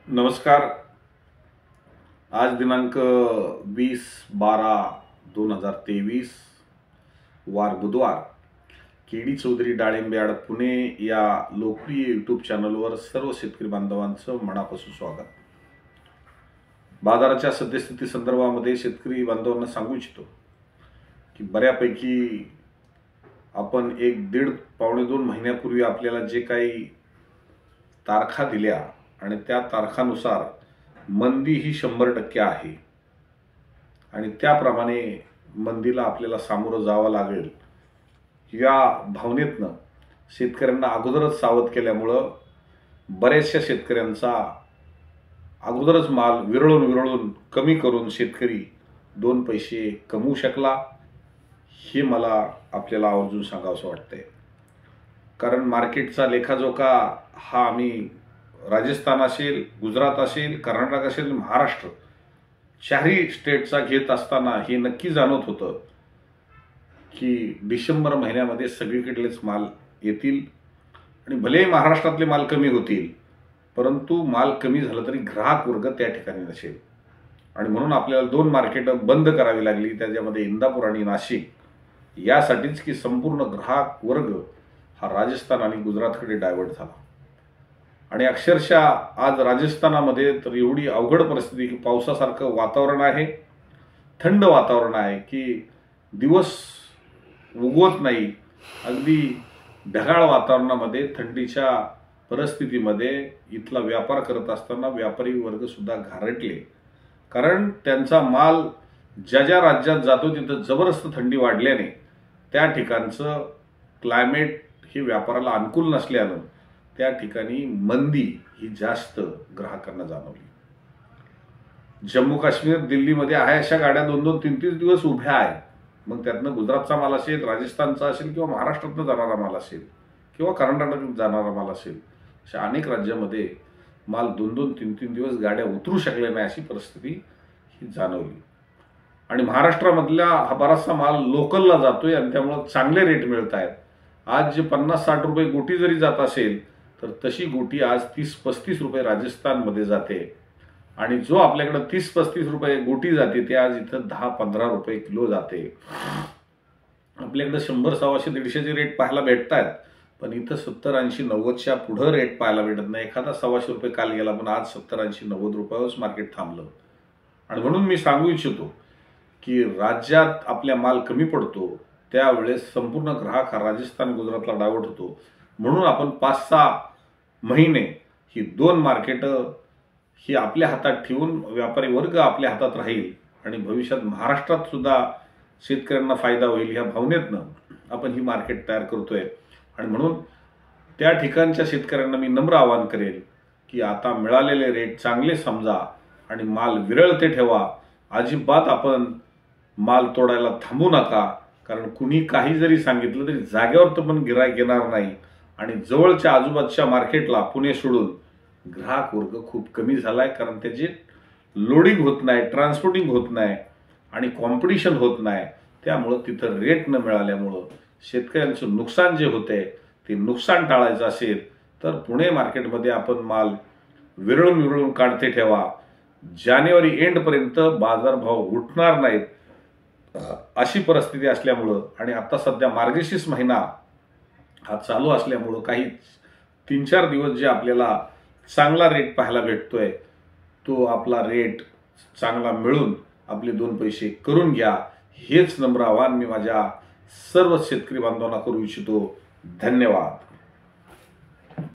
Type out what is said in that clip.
नमस्कार। आज दिनांक 20/12/2023 वार बुधवार। केडी चौधरी डाळिंबयार्ड पुणे या लोकप्रिय यूट्यूब चॅनलवर सर्व शेतकरी बांधवांचं मनापासून स्वागत। बाजाराच्या सद्यस्थिती संदर्भामध्ये शेतकरी बांधवांना सांगू इच्छितो की बऱ्यापैकी आपण 1.5 पावणे 2 महिन्यापूर्वी आपल्याला जे काही तारखा दिल्या आणि त्या तारखानुसार मंदी ही 100% आहे आणि त्याप्रमाणे मंदीला आपल्याला सामोरं जावं लागेल या भावनेतनं शेतकऱ्यांना अगोदरच सावध केल्यामुळं बऱ्याचशा शेतकऱ्यांचा अगोदरच माल विरळून कमी करून शेतकरी 2 पैसे कमवू शकला। हे मला आपल्याला आवर्जून सांगावंसं वाटतंय, कारण मार्केटचा लेखाजोखा हा आम्ही राजस्थान असेल, गुजरात असेल, कर्नाटक असेल, महाराष्ट्र चारही स्टेटचा घेत असताना हे नक्की जाणवत होतं की डिसेंबर महिन्यामध्ये सगळीकडेच माल येतील आणि भले महाराष्ट्रातले माल कमी होतील, परंतु माल कमी झाला तरी ग्राहक वर्ग त्या ठिकाणी नसेल आणि म्हणून आपल्याला 2 मार्केट बंद करावी लागली, त्याच्यामध्ये इंदापूर आणि नाशिक, यासाठीच की संपूर्ण ग्राहक वर्ग हा राजस्थान आणि गुजरातकडे डायव्हर्ट झाला। आणि अक्षरशः आज राजस्थानामध्ये तर एवढी अवघड परिस्थिती की पावसासारखं वातावरण आहे, थंड वातावरण आहे की दिवस उगवत नाही। अगदी ढगाळ वातावरणामध्ये थंडीच्या परिस्थितीमध्ये इथला व्यापार करत असताना व्यापारी वर्ग सुद्धा घारटले, कारण त्यांचा माल ज्या ज्या राज्यात जातो तिथं जबरदस्त थंडी वाढल्याने त्या ठिकाणचं क्लायमेट हे व्यापाराला अनुकूल नसल्यानं त्या ठिकाणी मंदी ही जास्त ग्राहकांना जाणवली। जम्मू काश्मीर, दिल्लीमध्ये आहे अशा गाड्या 2-2, 3-3 दिवस उभ्या आहेत। मग त्यातनं गुजरातचा माल असेल, राजस्थानचा असेल किंवा महाराष्ट्रातनं जाणारा माल असेल किंवा कर्नाटकातून जाणारा माल असेल, अशा अनेक राज्यामध्ये माल 2-2, 3-3 दिवस गाड्या उतरू शकल्या नाही अशी परिस्थिती ही जाणवली। आणि महाराष्ट्रामधला हा बराचसा माल लोकलला जातोय आणि त्यामुळे चांगले रेट मिळत आहेत। आज जे 50-60 रुपये गोटी जरी जात असेल तर तशी गोटी आज 30-35 रुपये राजस्थानमध्ये जाते आणि जो आपल्याकडे 30-35 रुपये गोटी जाते ते आज इथं 10-15 रुपये किलो जाते। आपल्याकडे 100, 100, 150चे रेट पाहायला भेटतात, पण इथं 70-80-90च्या पुढे रेट पाहायला भेटत नाही। एखादा 100 रुपये काल गेला, पण आज 70-80-90 रुपयावरच मार्केट थांबलं। आणि म्हणून मी सांगू इच्छितो की राज्यात आपल्या माल कमी पडतो त्यावेळेस संपूर्ण ग्राहक हा राजस्थान, गुजरातला डायव्हर्ट होतो। म्हणून आपण 5-6 महिने ही 2 मार्केट ही आपल्या हातात ठेवून व्यापारी वर्ग आपल्या हातात राहील आणि भविष्यात महाराष्ट्रात सुद्धा शेतकऱ्यांना फायदा होईल या भावनेतनं आपण ही मार्केट तयार करतोय। आणि म्हणून त्या ठिकाणच्या शेतकऱ्यांना मी नम्र आवाहन करेल की आता मिळालेले रेट चांगले समजा आणि माल विरळते ठेवा। अजिबात आपण माल तोडायला थांबू नका, कारण कुणी काही जरी सांगितलं तरी जागेवर तर पण गिराईक येणार नाही आणि जवळच्या आजूबाजूच्या मार्केटला पुणे सोडून ग्राहक वर्ग खूप कमी झालाय, कारण त्याची लोडिंग होत नाही, ट्रान्सपोर्टिंग होत नाही आणि कॉम्पिटिशन होत नाही। त्यामुळं तिथं रेट न मिळाल्यामुळं शेतकऱ्यांचं नुकसान जे होते ते नुकसान टाळायचं असेल तर पुणे मार्केटमध्ये आपण माल विरळून काढते ठेवा। जानेवारी एंडपर्यंत बाजारभाव उठणार नाहीत अशी परिस्थिती असल्यामुळं आणि आता सध्या मार्गशीर्ष महिना हा चालू असल्यामुळं काही 3-4 दिवस जे आपल्याला चांगला रेट पाहायला भेटतोय तो आपला रेट चांगला मिळून आपले 2 पैसे करून घ्या। हेच नम्र आवाहन मी माझ्या सर्व शेतकरी बांधवांना करू इच्छितो। धन्यवाद।